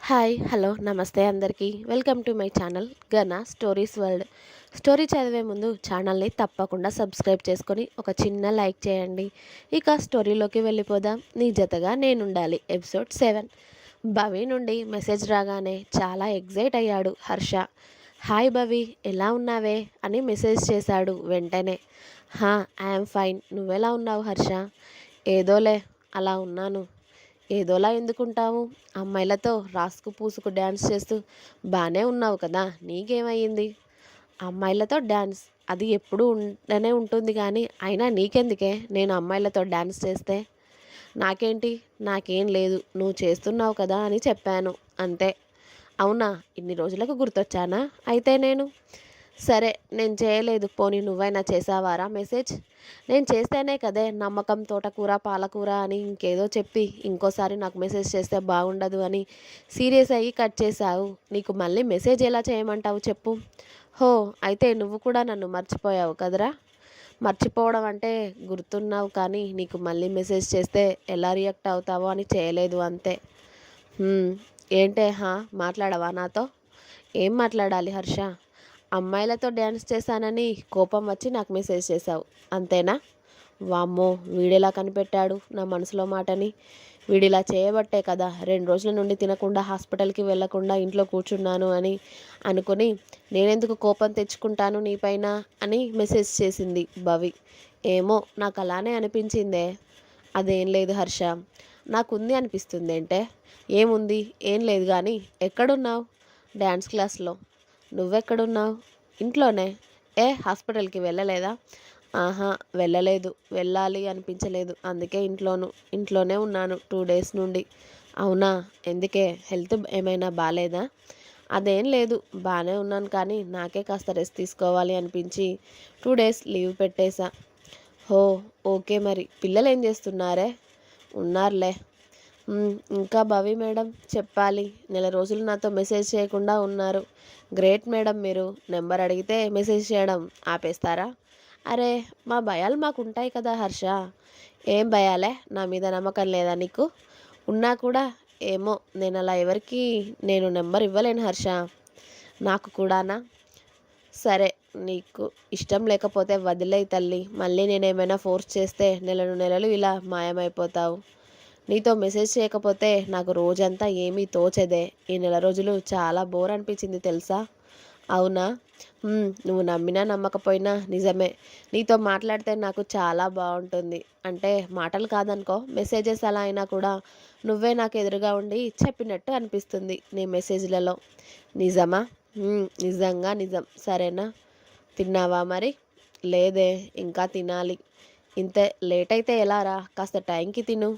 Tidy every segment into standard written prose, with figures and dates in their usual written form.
Hi hello నమస్తే అందరికీ welcome to my channel Gana stories world. Story చదివే ముందు ఛానల్ని తప్పకుండా సబ్స్క్రైబ్ చేసుకొని ఒక చిన్న లైక్ చేయండి. ఇక స్టోరీలోకి వెళ్ళిపోదాం. నీ జతగా నేనుండాలి ఎపిసోడ్ 7. భవి నుండి మెసేజ్ రాగానే చాలా ఎగ్జైట్ అయ్యాడు హర్ష. హాయ్ భవి, ఎలా ఉన్నావే అని మెసేజ్ చేశాడు వెంటనే. ఐఎమ్ ఫైన్, నువ్వెలా ఉన్నావు హర్ష? ఏదోలే, అలా ఉన్నాను. ఏదోలా ఎందుకుంటావు? అమ్మాయిలతో రాసుకు పూసుకు డ్యాన్స్ చేస్తూ బాగానే ఉన్నావు కదా, నీకేమయ్యింది? అమ్మాయిలతో డ్యాన్స్ అది ఎప్పుడూ ఉండనే ఉంటుంది, కానీ అయినా నీకెందుకే నేను అమ్మాయిలతో డ్యాన్స్ చేస్తే? నాకేంటి, నాకేం లేదు, నువ్వు చేస్తున్నావు కదా అని చెప్పాను అంతే. అవునా, ఇన్ని రోజులకు గుర్తొచ్చానా అయితే నేను? సరే, నేను చేయలేదు, పోనీ నువ్వైనా చేసావారా మెసేజ్? నేను చేస్తేనే కదే నమ్మకం తోటకూర పాలకూర అని ఇంకేదో చెప్పి ఇంకోసారి నాకు మెసేజ్ చేస్తే బాగుండదు అని సీరియస్ అయ్యి కట్ చేశావు. నీకు మళ్ళీ మెసేజ్ ఎలా చేయమంటావు చెప్పు? హో, అయితే నువ్వు కూడా నన్ను మర్చిపోయావు కదరా? మర్చిపోవడం అంటే గుర్తున్నావు, కానీ నీకు మళ్ళీ మెసేజ్ చేస్తే ఎలా రియాక్ట్ అవుతావో అని చేయలేదు అంతే. ఏంటే మాట్లాడవా నాతో? ఏం మాట్లాడాలి హర్ష? అమ్మాయిలతో డ్యాన్స్ చేశానని కోపం వచ్చి నాకు మెసేజ్ చేశావు అంతేనా? వామ్మో, వీడిలా కనిపెట్టాడు నా మనసులో మాటని. వీడిలా చేయబట్టే కదా 2 రోజుల నుండి తినకుండా హాస్పిటల్కి వెళ్లకుండా ఇంట్లో కూర్చున్నాను అని అనుకుని నేనెందుకు కోపం తెచ్చుకుంటాను నీపైన అని మెసేజ్ చేసింది భవి. ఏమో, నాకు అలానే అనిపించిందే. అదేం లేదు హర్ష, నాకుంది అనిపిస్తుంది అంటే. ఏముంది? ఏం లేదు, కానీ ఎక్కడున్నావు? డ్యాన్స్ క్లాస్లో. నువ్వెక్కడున్నావు? ఇంట్లోనే. హాస్పిటల్కి వెళ్ళలేదా? ఆహా, వెళ్ళలేదు, వెళ్ళాలి అనిపించలేదు, అందుకే ఇంట్లోనే ఉన్నాను 2 డేస్ నుండి. అవునా, ఎందుకే, హెల్త్ ఏమైనా బాగాలేదా? అదేం లేదు, బాగానే ఉన్నాను, కానీ నాకే కాస్త రెస్ట్ తీసుకోవాలి అనిపించి 2 డేస్ లీవ్ పెట్టేశా. హో, ఓకే. మరి పిల్లలు ఏం చేస్తున్నారే? ఉన్నారులే. ఇంకా భవి మేడం చెప్పాలి, నెల రోజులు నాతో మెసేజ్ చేయకుండా ఉన్నారు. గ్రేట్ మేడం, మీరు నెంబర్ అడిగితే మెసేజ్ చేయడం ఆపేస్తారా? అరే, మా భయాలు మాకు ఉంటాయి కదా హర్ష. ఏం భయాలే? నా మీద నమ్మకం లేదా నీకు? ఉన్నా కూడా ఏమో, నేను అలా ఎవరికి నెంబర్ ఇవ్వలేను హర్ష. నాకు కూడానా? సరే, నీకు ఇష్టం లేకపోతే వదిలేయి తల్లి. మళ్ళీ నేనేమైనా ఫోర్స్ చేస్తే నెలలు ఇలా మాయమైపోతావు. నీతో మెసేజ్ చేయకపోతే నాకు రోజంతా ఏమీ తోచదే. ఈ నెల రోజులు చాలా బోర్ అనిపించింది తెలుసా? అవునా? నువ్వు నమ్మినా నమ్మకపోయినా నిజమే. నీతో మాట్లాడితే నాకు చాలా బాగుంటుంది. అంటే మాటలు కాదనుకో, మెసేజెస్ అలా అయినా కూడా నువ్వే నాకు ఎదురుగా ఉండి చెప్పినట్టు అనిపిస్తుంది నీ మెసేజ్లలో. నిజమా? నిజంగా నిజం. సరేనా? తిన్నావా మరి? లేదే, ఇంకా తినాలి. ఇంతే లేట్ అయితే ఎలా రా, కాస్త టైంకి తిను.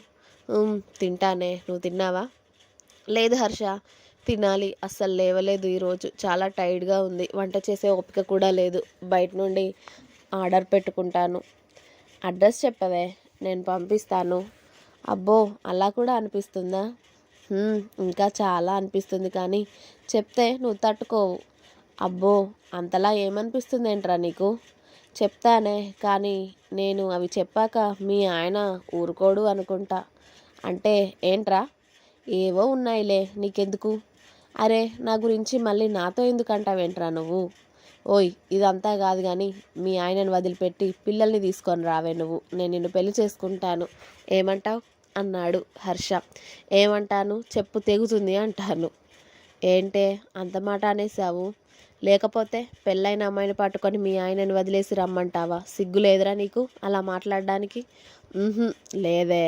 తింటానే, నువ్వు తిన్నావా? లేదు హర్ష, తినాలి. అస్సలు లేవలేదు ఈరోజు, చాలా టైర్డ్గా ఉంది. వంట చేసే ఓపిక కూడా లేదు. బయట నుండి ఆర్డర్ పెట్టుకుంటాను. అడ్రస్ చెప్పవే, నేను పంపిస్తాను. అబ్బో, అలా కూడా అనిపిస్తుందా? ఇంకా చాలా అనిపిస్తుంది, కానీ చెప్తే నువ్వు తట్టుకోవు. అబ్బో, అంతలా ఏమనిపిస్తుంది ఏంట్రా నీకు? చెప్తానే, కానీ నేను అవి చెప్పాక మీ ఆయన ఊరుకోడు అనుకుంటా. అంటే ఏంట్రా? ఏవో ఉన్నాయిలే, నీకెందుకు? అరే, నా గురించి మళ్ళీ నాతో ఎందుకంటావేంట్రా నువ్వు? ఓయ్, ఇదంతా కాదు, కానీ మీ ఆయనను వదిలిపెట్టి పిల్లల్ని తీసుకొని రావే నువ్వు. నేను నిన్ను పెళ్లి చేసుకుంటాను. ఏమంటావు అన్నాడు హర్ష. ఏమంటాను చెప్పు, తెగుతుంది అంటాను. ఏంటే అంత మాట అనేసావు? లేకపోతే పెళ్ళైన అమ్మాయిని పట్టుకొని మీ ఆయనని వదిలేసి రమ్మంటావా? సిగ్గు లేదురా నీకు అలా మాట్లాడడానికి? లేదే.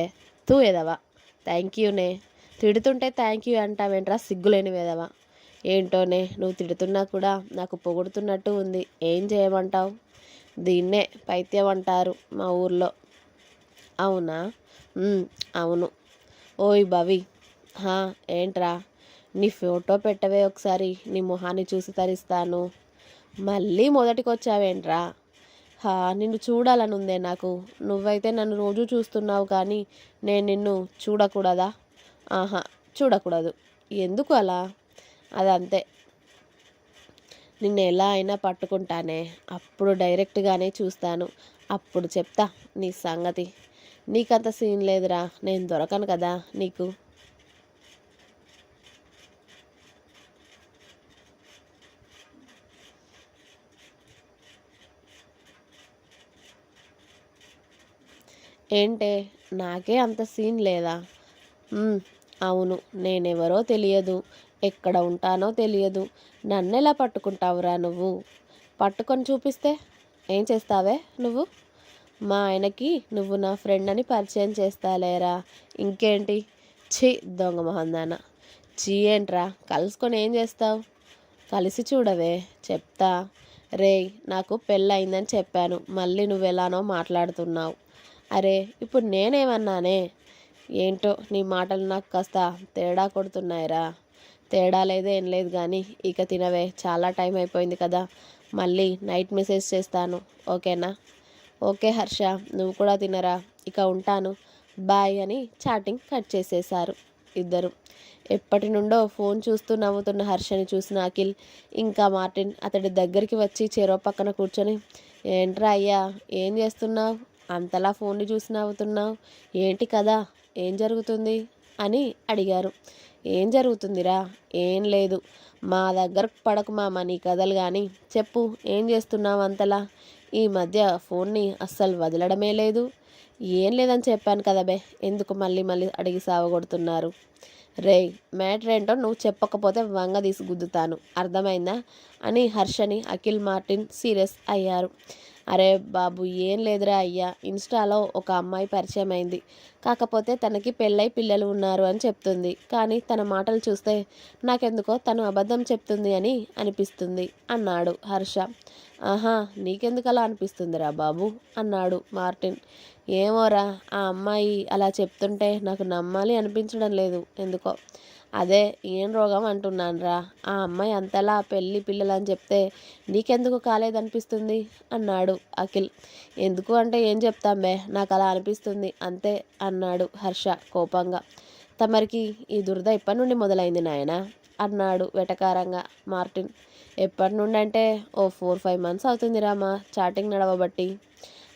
తూ ఎదవా. థ్యాంక్ యూనే. తిడుతుంటే థ్యాంక్ యూ అంటావేంట్రా సిగ్గులేని వేదవా? ఏంటోనే, నువ్వు తిడుతున్నా కూడా నాకు పొగుడుతున్నట్టు ఉంది. ఏం చేయమంటావు? దీన్నే పైత్యం అంటారు మా ఊర్లో. అవునా? అవును. ఓయ్ భవి. ఏంట్రా? నీ ఫోటో పెట్టవే ఒకసారి, నీ మొహాన్ని చూసి తరిస్తాను. మళ్ళీ మొదటికి వచ్చావేంట్రా? నిన్ను చూడాలని ఉందే నాకు. నువ్వైతే నన్ను రోజు చూస్తున్నావు, కానీ నేను నిన్ను చూడకూడదా? చూడకూడదు. ఎందుకు అలా? అదంతే. నిన్ను ఎలా అయినా పట్టుకుంటానే, అప్పుడు డైరెక్ట్గానే చూస్తాను. అప్పుడు చెప్తా నీ సంగతి. నీకంత సీన్ లేదురా, నేను దొరకను కదా నీకు. ఏంటే నాకే అంత సీన్ లేదా? "ఉమ్, అవును, నేనెవరో తెలియదు, ఎక్కడ ఉంటానో తెలియదు, నన్నెలా పట్టుకుంటావురా నువ్వు? పట్టుకొని చూపిస్తే ఏం చేస్తావే నువ్వు? మా ఆయనకి నువ్వు నా ఫ్రెండ్ అని పరిచయం చేస్తాలేరా, ఇంకేంటి? ఛీ దొంగ మొహందాన! ఛీ ఏంట్రా, కలుసుకొని ఏం చేస్తావు? కలిసి చూడవే, చెప్తా. రేయ్, నాకు పెళ్ళయిందని చెప్పాను, మళ్ళీ నువ్వెలానో మాట్లాడుతున్నావు. అరే ఇప్పుడు నేనేమన్నానే? ఏంటో నీ మాటలు నాకు కాస్త తేడా కొడుతున్నాయిరా. తేడా లేదు ఏం లేదు కానీ ఇక తినవే, చాలా టైం అయిపోయింది కదా. మళ్ళీ నైట్ మెసేజ్ చేస్తాను, ఓకేనా? ఓకే హర్ష, నువ్వు కూడా తినరా, ఇక ఉంటాను, బాయ్ అని చాటింగ్ కట్ చేసేశారు ఇద్దరు. ఎప్పటి నుండో ఫోన్ చూస్తూ నవ్వుతున్న హర్షని చూసిన అఖిల్ ఇంకా మార్టిన్ అతడి దగ్గరికి వచ్చి చెరో పక్కన కూర్చొని, ఏంట్రా అయ్యా, ఏం చేస్తున్నావు? అంతలా ఫోన్ని చూసి నవ్వుతున్నావు ఏంటి కదా? ఏం జరుగుతుంది అని అడిగారు. ఏం జరుగుతుందిరా? ఏం లేదు. మా దగ్గర పడకు మామ నీ కథలు కానీ, చెప్పు ఏం చేస్తున్నావు అంతలా? ఈ మధ్య ఫోన్ని అస్సలు వదలడమే లేదు. ఏం లేదని చెప్పాను కదా బే, ఎందుకు మళ్ళీ మళ్ళీ అడిగి సావగొడుతున్నారు? రేయ్, మ్యాటర్ ఏంటో నువ్వు చెప్పకపోతే వంగ తీసి గుద్దుతాను, అర్థమైందా? అని హర్షని అఖిల్ మార్టిన్ సీరియస్ అయ్యారు. అరే బాబు, ఏం లేదురా అయ్యా, ఇన్స్టాలో ఒక అమ్మాయి పరిచయం అయింది. కాకపోతే తనకి పెళ్ళై పిల్లలు ఉన్నారు అని చెప్తుంది. కానీ తన మాటలు చూస్తే నాకెందుకో తను అబద్ధం చెప్తుంది అని అనిపిస్తుంది అన్నాడు హర్ష. ఆహా, నీకెందుకు అలా అనిపిస్తుందిరా బాబు అన్నాడు మార్టిన్. ఏమోరా, ఆ అమ్మాయి అలా చెప్తుంటే నాకు నమ్మాలి అనిపించడం లేదు ఎందుకో. అదే ఏం రోగం అంటున్నానురా. ఆ అమ్మాయి అంతలా పెళ్ళి పిల్లలని చెప్తే నీకెందుకు కాలేదనిపిస్తుంది అన్నాడు అఖిల్. ఎందుకు అంటే ఏం చెప్తాం బే, నాకు అలా అనిపిస్తుంది అంతే అన్నాడు హర్ష కోపంగా. తమరికి ఈ దురద ఎప్పటి నుండి మొదలైంది నాయనా అన్నాడు వెటకారంగా మార్టిన్. ఎప్పటి నుండి అంటే ఓ 4-5 months అవుతుందిరా మా చాటింగ్ నడవబట్టి.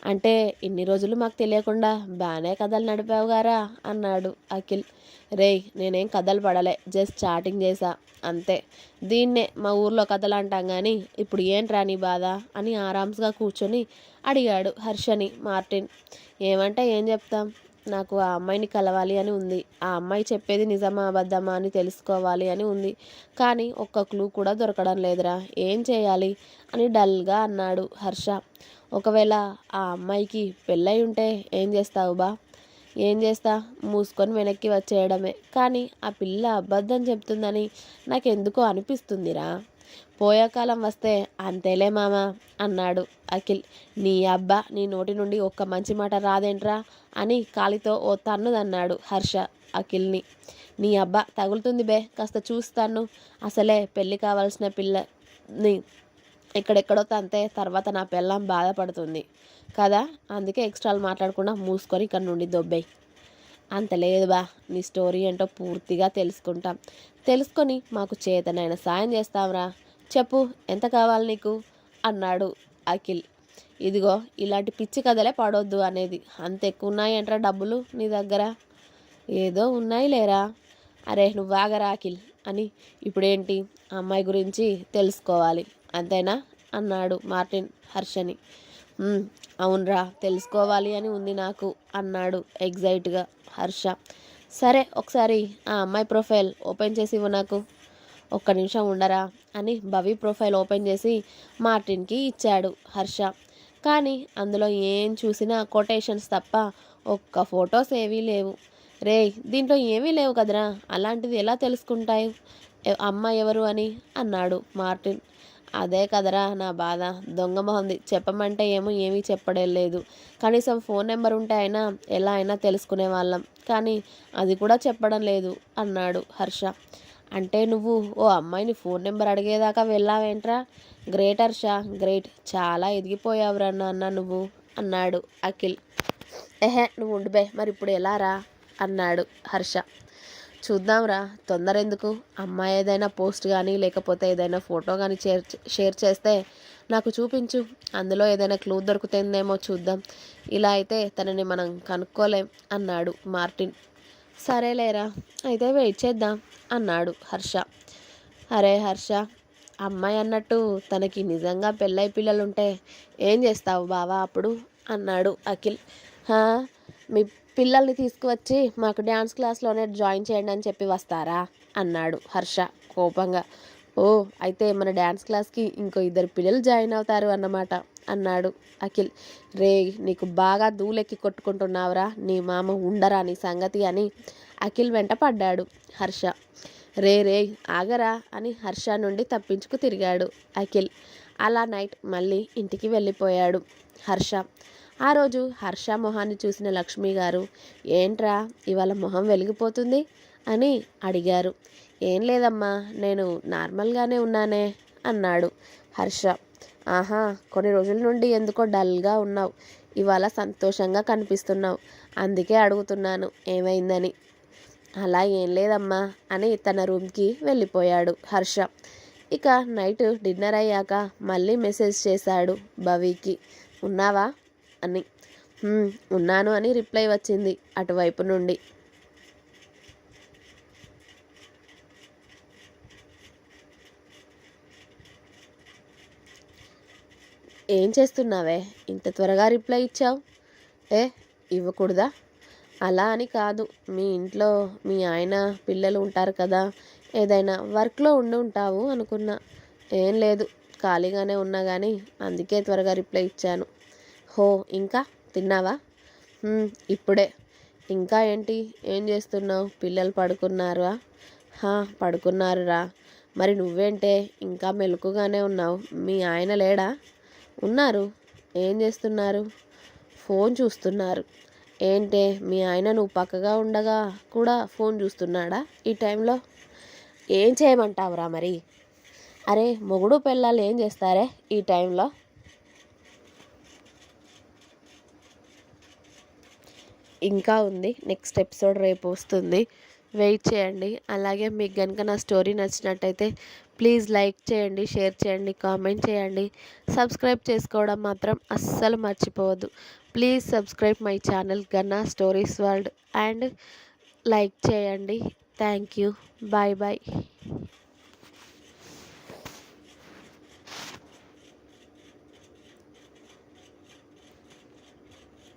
అంటే ఇన్ని రోజులు మాకు తెలియకుండా బాగానే కథలు నడిపావుగారా అన్నాడు అఖిల్. రేయ్, నేనేం కథలు పడలే, జస్ట్ చాటింగ్ చేశా అంతే. దీన్నే మా ఊర్లో కథలు అంటాం కానీ ఇప్పుడు ఏంట్రా నీ బాధ అని ఆరామ్స్గా కూర్చొని అడిగాడు హర్షని మార్టిన్. ఏమంటే ఏం చెప్తాం, నాకు ఆ అమ్మాయిని కలవాలి అని ఉంది. ఆ అమ్మాయి చెప్పేది నిజమా అబద్ధమా అని తెలుసుకోవాలి అని ఉంది. కానీ ఒక్క క్లూ కూడా దొరకడం లేదురా, ఏం చేయాలి అని డల్గా అన్నాడు హర్ష. ఒకవేళ ఆ అమ్మాయికి పెళ్ళై ఉంటే ఏం చేస్తావు బా? ఏం చేస్తా, మూసుకొని వెనక్కి వచ్చేయడమే. కానీ ఆ పిల్ల అబద్ధం చెప్తుందని నాకెందుకో అనిపిస్తుందిరా. పోయే కాలం వస్తే అంతేలే మామ అన్నాడు అఖిల్. నీ అబ్బా, నీ నోటి నుండి ఒక్క మంచి మాట రాదేంట్రా అని కాలితో ఓ తన్నుదన్నాడు హర్ష అఖిల్ని. నీ అబ్బా తగులుతుంది బే, కాస్త చూస్తాను. అసలే పెళ్ళి కావాల్సిన పిల్లని ఎక్కడెక్కడో తంతే తర్వాత నా పెళ్ళాం బాధపడుతుంది కదా. అందుకే ఎక్స్ట్రాలు మాట్లాడకుండా మూసుకొని ఇక్కడ నుండి దొబ్బేయి. అంత లేదు బా, నీ స్టోరీ ఏంటో పూర్తిగా తెలుసుకుంటాం. తెలుసుకొని మాకు చేతనైన సాయం చేస్తాంరా. చెప్పు, ఎంత కావాలి నీకు అన్నాడు అఖిల్. ఇదిగో ఇలాంటి పిచ్చి కథలే పడొద్దు అనేది. అంత ఎక్కువ ఉన్నాయంట్రా డబ్బులు నీ దగ్గర? ఏదో ఉన్నాయి లేరా. అరే నువ్వు ఆగరా అఖిల్ అని. ఇప్పుడేంటి, అమ్మాయి గురించి తెలుసుకోవాలి అంతేనా అన్నాడు మార్టిన్ హర్షని. అవునరా, తెలుసుకోవాలి అని ఉంది నాకు అన్నాడు ఎగ్జైట్గా హర్ష. సరే ఒకసారి ఆ అమ్మాయి ప్రొఫైల్ ఓపెన్ చేసి ఇవ్వు నాకు. ఒక్క నిమిషం ఉండరా అని భవి ప్రొఫైల్ ఓపెన్ చేసి మార్టిన్కి ఇచ్చాడు హర్ష. కానీ అందులో ఏం చూసినా కొటేషన్స్ తప్ప ఒక్క ఫొటోస్ ఏవీ లేవు. రేయ్, దీంట్లో ఏమీ లేవు కదరా, అలాంటిది ఎలా తెలుసుకుంటాయి అమ్మాయి ఎవరు అని అన్నాడు మార్టిన్. అదే కదరా నా బాధ, దొంగ మొహంది, చెప్పమంటే ఏమీ చెప్పడం లేదు. కనీసం ఫోన్ నెంబర్ ఉంటే అయినా ఎలా అయినా తెలుసుకునే వాళ్ళం, కానీ అది కూడా చెప్పడం లేదు అన్నాడు హర్ష. అంటే నువ్వు ఓ అమ్మాయిని ఫోన్ నెంబర్ అడిగేదాకా వెళ్ళావేంట్రా? గ్రేట్ హర్ష, గ్రేట్, చాలా ఎదిగిపోయావురా నాన్న నువ్వు అన్నాడు అఖిల్. ఎహే నువ్వు ఉండిబే, మరి ఇప్పుడు ఎలా రా అన్నాడు హర్ష. చూద్దాంరా, తొందర ఎందుకు? అమ్మాయి ఏదైనా పోస్ట్ కానీ లేకపోతే ఏదైనా ఫోటో కానీ షేర్ చేస్తే నాకు చూపించు, అందులో ఏదైనా క్లూ దొరుకుతుందేమో చూద్దాం. ఇలా అయితే తనని మనం కనుక్కోలేం అన్నాడు మార్టిన్. సరేలేరా, అయితే వెయిట్ చేద్దాం అన్నాడు హర్ష. అరే హర్ష, అమ్మాయి అన్నట్టు తనకి నిజంగా పెళ్ళై పిల్లలుంటే ఏం చేస్తావు బావా అప్పుడు అన్నాడు అఖిల్. మీ పిల్లల్ని తీసుకువచ్చి మాకు డ్యాన్స్ క్లాస్లోనే జాయిన్ చేయండి అని చెప్పి వస్తారా అన్నాడు హర్ష కోపంగా. ఓ అయితే మన డ్యాన్స్ క్లాస్కి ఇంకో 2 పిల్లలు జాయిన్ అవుతారు అన్నమాట అన్నాడు అఖిల్. రే నీకు బాగా దూలెక్కి కొట్టుకుంటున్నావురా, నీ మామ ఉండరా నీ సంగతి అని అఖిల్ వెంట పడ్డాడు హర్ష. రే రే ఆగరా అని హర్ష నుండి తప్పించుకు తిరిగాడు అఖిల్. అలా నైట్ మళ్ళీ ఇంటికి వెళ్ళిపోయాడు హర్ష. ఆ రోజు హర్ష మొహాన్ని చూసిన లక్ష్మి గారు, ఏంట్రా ఇవాళ మొహం వెలిగిపోతుంది అని అడిగారు. ఏం లేదమ్మా, నేను నార్మల్గానే ఉన్నానే అన్నాడు హర్ష. ఆహా, కొన్ని రోజుల నుండి ఎందుకో డల్గా ఉన్నావు, ఇవాళ సంతోషంగా కనిపిస్తున్నావు, అందుకే అడుగుతున్నాను ఏమైందని. అలా ఏం లేదమ్మా అని తన రూమ్కి వెళ్ళిపోయాడు హర్ష. ఇక నైట్ డిన్నర్ అయ్యాక మళ్ళీ మెసేజ్ చేశాడు భవికి, ఉన్నావా అని. ఉన్నాను అని రిప్లై వచ్చింది అటువైపు నుండి. ఏం చేస్తున్నావే ఇంత త్వరగా రిప్లై ఇచ్చావు? ఇవ్వకూడదా? అలా అని కాదు, మీ ఇంట్లో మీ ఆయన పిల్లలు ఉంటారు కదా, ఏదైనా వర్క్లో ఉండి ఉంటావు అనుకున్నా. ఏం లేదు, ఖాళీగానే ఉన్నా కానీ అందుకే త్వరగా రిప్లై ఇచ్చాను. హో, ఇంకా తిన్నావా? ఇప్పుడే. ఇంకా ఏంటి, ఏం చేస్తున్నావు? పిల్లలు పడుకున్నారా? పడుకున్నారురా. మరి నువ్వేంటే ఇంకా మెలకుగానే ఉన్నావు? మీ ఆయన లేడా? ఉన్నారు. ఏం చేస్తున్నారు? ఫోన్ చూస్తున్నారు. ఏంటే మీ ఆయన నువ్వు పక్కగా ఉండగా కూడా ఫోన్ చూస్తున్నాడా ఈ టైంలో? ఏం చేయమంటావురా మరి? అరే మొగుడు పెళ్ళాలు ఏం చేస్తారే ఈ టైంలో? ఇంకా ఉంది, నెక్స్ట్ ఎపిసోడ్ రేపు వస్తుంది, వెయిట్ చేయండి. అలాగే మీకు కనుక నా స్టోరీ నచ్చినట్టయితే ప్లీజ్ లైక్ చేయండి, షేర్ చేయండి, కామెంట్ చేయండి, సబ్స్క్రైబ్ చేసుకోవడం మాత్రం అస్సలు మర్చిపోవద్దు. Please subscribe my channel Ganna stories world and like చేయండి. Thank you. Bye bye.